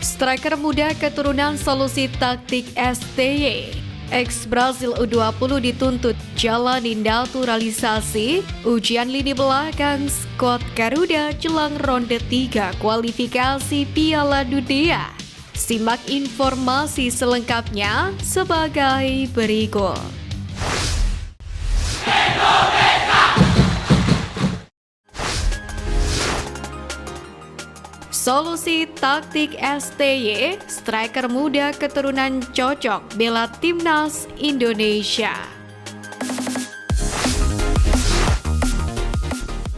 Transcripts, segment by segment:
Striker muda keturunan solusi taktik STY, ex-Brazil U20 dituntut jalani naturalisasi ujian lini belakang skuad Garuda jelang ronde 3 kualifikasi Piala Dunia. Simak informasi selengkapnya sebagai berikut. Solusi taktik STY, striker muda keturunan cocok bela timnas Indonesia.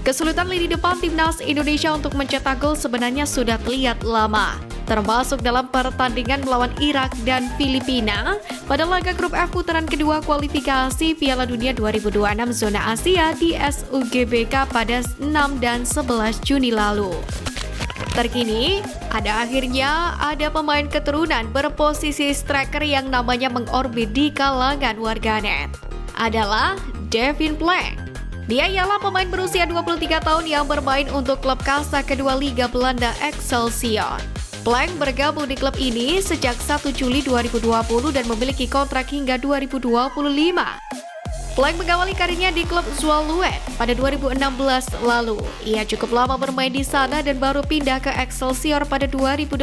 Kesulitan lini depan timnas Indonesia untuk mencetak gol sebenarnya sudah terlihat lama, termasuk dalam pertandingan melawan Irak dan Filipina pada laga grup F putaran kedua kualifikasi Piala Dunia 2026 zona Asia di SUGBK pada 6 dan 11 Juni lalu. Terkini, akhirnya ada pemain keturunan berposisi striker yang namanya mengorbit di kalangan warganet. Adalah Devin Plank. Dia ialah pemain berusia 23 tahun yang bermain untuk klub kasta kedua Liga Belanda Excelsior. Plank bergabung di klub ini sejak 1 Juli 2020 dan memiliki kontrak hingga 2025. Plank mengawali karirnya di klub Zwolle pada 2016 lalu. Ia cukup lama bermain di sana dan baru pindah ke Excelsior pada 2018.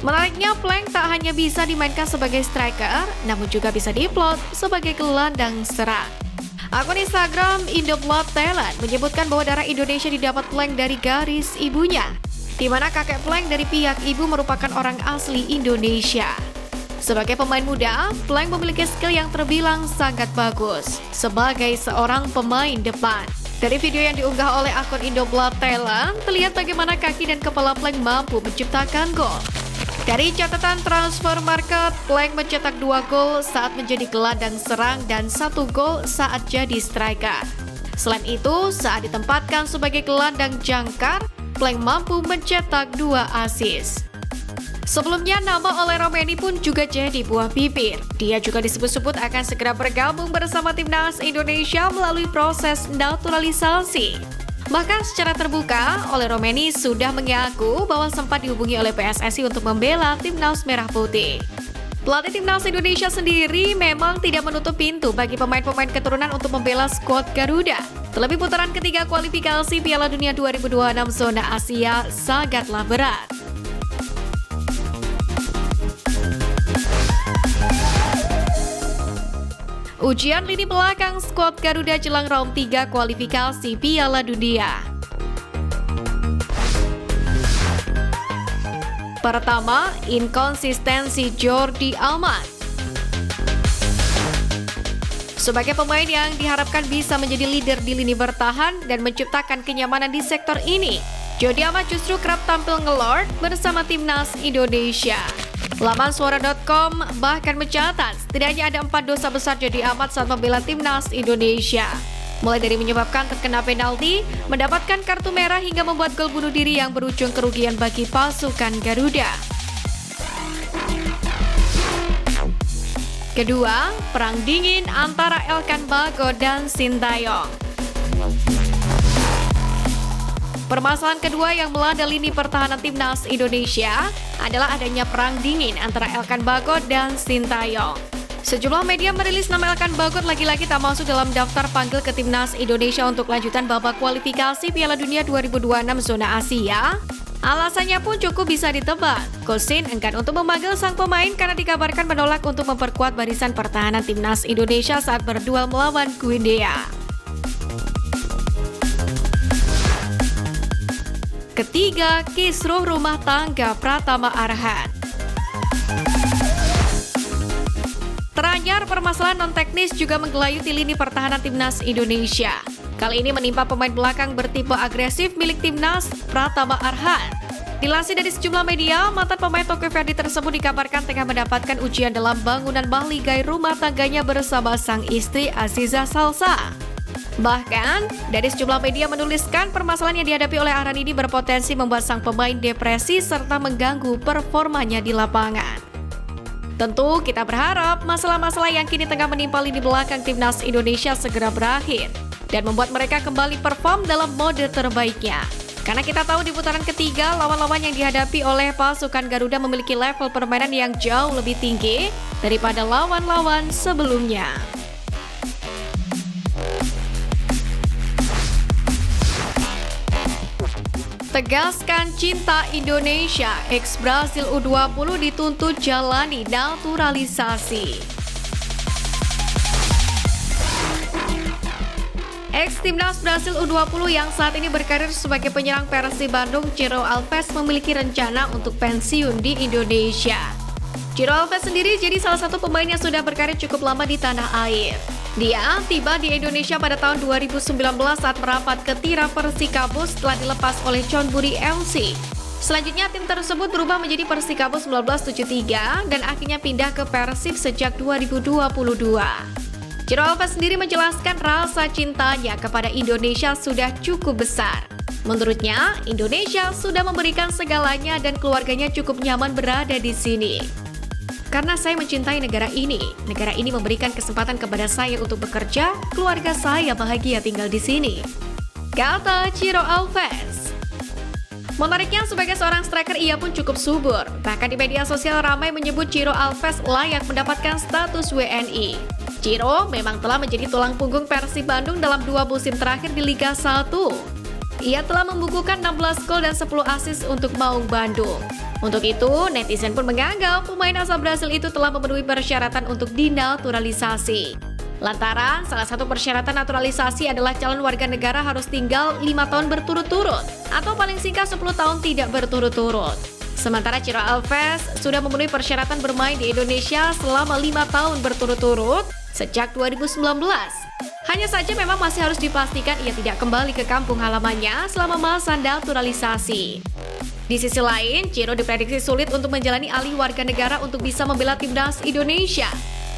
Menariknya, Plank tak hanya bisa dimainkan sebagai striker, namun juga bisa diplot sebagai gelandang serang. Akun Instagram Indoblood Talent menyebutkan bahwa darah Indonesia didapat Plank dari garis ibunya, di mana kakek Plank dari pihak ibu merupakan orang asli Indonesia. Sebagai pemain muda, Plank memiliki skill yang terbilang sangat bagus sebagai seorang pemain depan. Dari video yang diunggah oleh akun Indoblood Talent, terlihat bagaimana kaki dan kepala Plank mampu menciptakan gol. Dari catatan transfer market, Plank mencetak 2 gol saat menjadi gelandang serang dan 1 gol saat jadi striker. Selain itu, saat ditempatkan sebagai gelandang jangkar, Plank mampu mencetak 2 assist. Sebelumnya, nama Ole Romeni pun juga jadi buah bibir. Dia juga disebut-sebut akan segera bergabung bersama timnas Indonesia melalui proses naturalisasi. Bahkan secara terbuka, Ole Romeni sudah mengaku bahwa sempat dihubungi oleh PSSI untuk membela timnas merah putih. Pelatih timnas Indonesia sendiri memang tidak menutup pintu bagi pemain-pemain keturunan untuk membela skuad Garuda. Terlebih putaran ketiga kualifikasi Piala Dunia 2026 zona Asia sangatlah berat. Ujian lini belakang skuad Garuda jelang round 3 kualifikasi Piala Dunia. Pertama, inkonsistensi Jordi Amat. Sebagai pemain yang diharapkan bisa menjadi leader di lini bertahan dan menciptakan kenyamanan di sektor ini, Jordi Amat justru kerap tampil ngelord bersama timnas Indonesia. Laman Suara.com bahkan mencatat setidaknya ada 4 dosa besar Jordi Amat saat membela timnas Indonesia. Mulai dari menyebabkan terkena penalti, mendapatkan kartu merah hingga membuat gol bunuh diri yang berujung kerugian bagi pasukan Garuda. Kedua, perang dingin antara Elkan Bagot dan Sintayong. Permasalahan kedua yang melanda lini pertahanan timnas Indonesia adalah adanya perang dingin antara Elkan Bagot dan Sintayong. Sejumlah media merilis nama Elkan Bagot lagi-lagi tak masuk dalam daftar panggil ke timnas Indonesia untuk lanjutan babak kualifikasi Piala Dunia 2026 zona Asia. Alasannya pun cukup bisa ditebak. Coach Shin enggan untuk memanggil sang pemain karena dikabarkan menolak untuk memperkuat barisan pertahanan timnas Indonesia saat berduel melawan Guinea. Ketiga, kisruh rumah tangga Pratama Arhan. Teranyar permasalahan non-teknis juga menggelayuti lini pertahanan timnas Indonesia. Kali ini menimpa pemain belakang bertipe agresif milik timnas, Pratama Arhan. Dilansir dari sejumlah media, mantan pemain Tokyo Verde tersebut dikabarkan tengah mendapatkan ujian dalam bangunan mahligai rumah tangganya bersama sang istri Aziza Salsa. Bahkan, dari sejumlah media menuliskan permasalahan yang dihadapi oleh Arhan ini berpotensi membuat sang pemain depresi serta mengganggu performanya di lapangan. Tentu kita berharap masalah-masalah yang kini tengah menimpa lini belakang timnas Indonesia segera berakhir dan membuat mereka kembali perform dalam mode terbaiknya. Karena kita tahu di putaran ketiga, lawan-lawan yang dihadapi oleh pasukan Garuda memiliki level permainan yang jauh lebih tinggi daripada lawan-lawan sebelumnya. Tegaskan cinta Indonesia, ex-Brasil U20 dituntut jalani naturalisasi. Ex-timnas Brasil U20 yang saat ini berkarir sebagai penyerang Persib Bandung, Ciro Alves memiliki rencana untuk pensiun di Indonesia. Ciro Alves sendiri jadi salah satu pemain yang sudah berkarir cukup lama di tanah air. Dia tiba di Indonesia pada tahun 2019 saat merapat ke Tira Persikabo setelah dilepas oleh Chonburi FC. Selanjutnya tim tersebut berubah menjadi Persikabo 1973 dan akhirnya pindah ke Persib sejak 2022. Ciro Alves sendiri menjelaskan rasa cintanya kepada Indonesia sudah cukup besar. Menurutnya, Indonesia sudah memberikan segalanya dan keluarganya cukup nyaman berada di sini. Karena saya mencintai negara ini memberikan kesempatan kepada saya untuk bekerja, keluarga saya bahagia tinggal di sini, kata Ciro Alves. Menariknya, sebagai seorang striker ia pun cukup subur. Bahkan di media sosial ramai menyebut Ciro Alves layak mendapatkan status WNI. Ciro memang telah menjadi tulang punggung Persib Bandung dalam 2 musim terakhir di Liga 1. Ia telah membukukan 16 gol dan 10 assist untuk Maung Bandung. Untuk itu, netizen pun menganggap pemain asal Brasil itu telah memenuhi persyaratan untuk dinaturalisasi. Lantaran, salah satu persyaratan naturalisasi adalah calon warga negara harus tinggal 5 tahun berturut-turut, atau paling singkat 10 tahun tidak berturut-turut. Sementara Ciro Alves sudah memenuhi persyaratan bermain di Indonesia selama 5 tahun berturut-turut sejak 2019. Hanya saja memang masih harus dipastikan ia tidak kembali ke kampung halamannya selama masa naturalisasi. Di sisi lain, Ciro diprediksi sulit untuk menjalani alih warga negara untuk bisa membela timnas Indonesia.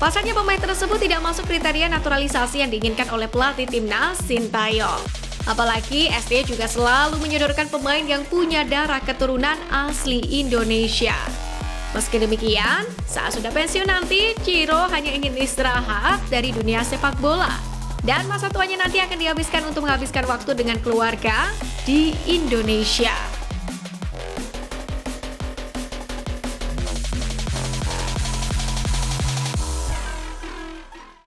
Pasalnya pemain tersebut tidak masuk kriteria naturalisasi yang diinginkan oleh pelatih timnas Sintayong. Apalagi ST juga selalu menyodorkan pemain yang punya darah keturunan asli Indonesia. Meski demikian, saat sudah pensiun nanti, Ciro hanya ingin istirahat dari dunia sepak bola. Dan masa tuanya nanti akan dihabiskan untuk menghabiskan waktu dengan keluarga di Indonesia.